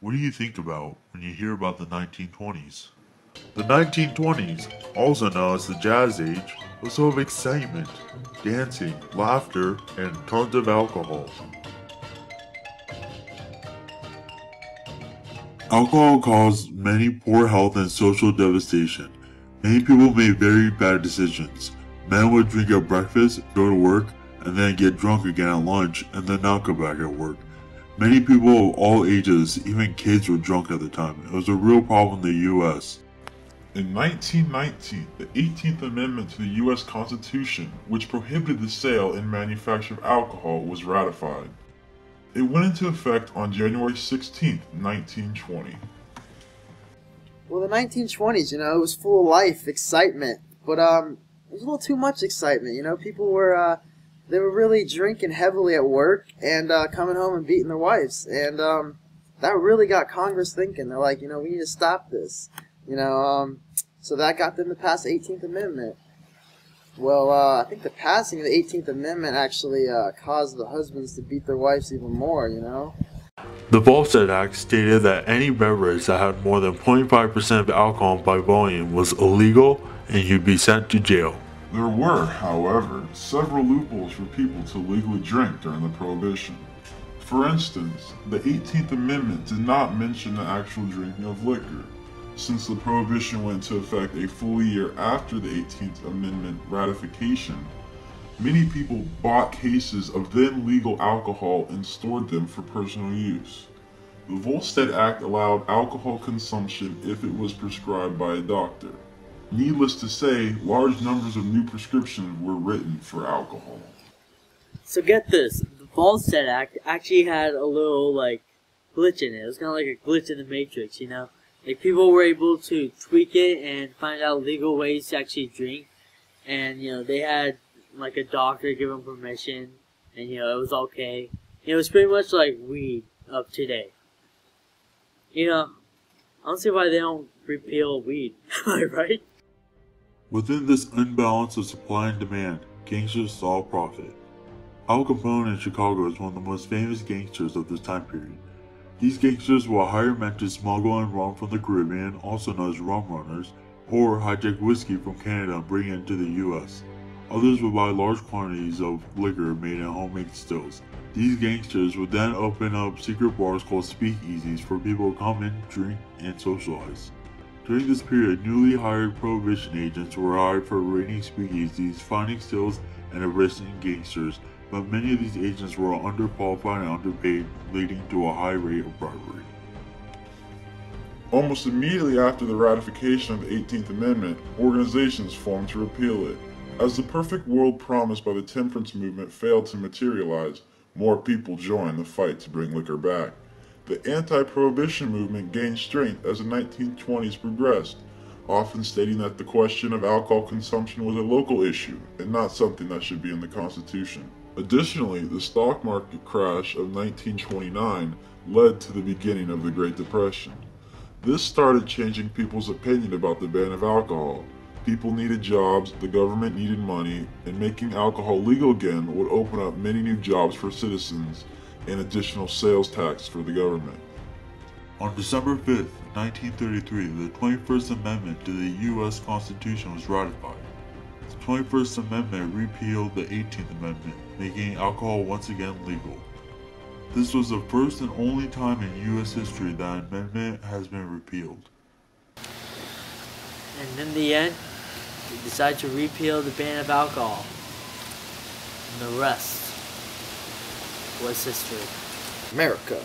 What do you think about when you hear about the 1920s? The 1920s, also known as the Jazz Age, was full of excitement, dancing, laughter, and tons of alcohol. Alcohol caused many poor health and social devastation. Many people made very bad decisions. Men would drink at breakfast, go to work, and then get drunk again at lunch, and then not go back at work. Many people of all ages, even kids, were drunk at the time. It was a real problem in the U.S. In 1919, the 18th Amendment to the U.S. Constitution, which prohibited the sale and manufacture of alcohol, was ratified. It went into effect on January 16, 1920. Well, the 1920s, it was full of life, excitement, but it was a little too much excitement. People were they were really drinking heavily at work and coming home and beating their wives, and that really got Congress thinking. They're like, we need to stop this, so that got them to pass the 18th Amendment. Well, I think the passing of the 18th Amendment actually caused the husbands to beat their wives even more, The Volstead Act stated that any beverage that had more than 0.5% of alcohol by volume was illegal and you'd be sent to jail. There were, however, several loopholes for people to legally drink during the Prohibition. For instance, the 18th Amendment did not mention the actual drinking of liquor. Since the Prohibition went into effect a full year after the 18th Amendment ratification, many people bought cases of then legal alcohol and stored them for personal use. The Volstead Act allowed alcohol consumption if it was prescribed by a doctor. Needless to say, large numbers of new prescriptions were written for alcohol. So get this, the Volstead Act actually had a little, glitch in it. It was kind of like a glitch in the Matrix, people were able to tweak it and find out legal ways to actually drink. And, they had, a doctor give them permission. And, it was okay. It was pretty much like weed of today. I don't see why they don't repeal weed. Am I right? Within this imbalance of supply and demand, gangsters saw profit. Al Capone in Chicago is one of the most famous gangsters of this time period. These gangsters will hire men to smuggle in rum from the Caribbean, also known as rum runners, or hijack whiskey from Canada and bring it into the US. Others would buy large quantities of liquor made in homemade stills. These gangsters would then open up secret bars called speakeasies for people to come in, drink, and socialize. During this period, newly hired prohibition agents were hired for raiding speakeasies, finding stills, and arresting gangsters, but many of these agents were underqualified and underpaid, leading to a high rate of bribery. Almost immediately after the ratification of the 18th Amendment, organizations formed to repeal it. As the perfect world promised by the temperance movement failed to materialize, more people joined the fight to bring liquor back. The anti-prohibition movement gained strength as the 1920s progressed, often stating that the question of alcohol consumption was a local issue and not something that should be in the Constitution. Additionally, the stock market crash of 1929 led to the beginning of the Great Depression. This started changing people's opinion about the ban of alcohol. People needed jobs, the government needed money, and making alcohol legal again would open up many new jobs for citizens and additional sales tax for the government. On December 5, 1933, the 21st Amendment to the U.S. Constitution was ratified. The 21st Amendment repealed the 18th Amendment, making alcohol once again legal. This was the first and only time in U.S. history that an amendment has been repealed. And in the end, they decided to repeal the ban of alcohol. And the rest was history. America.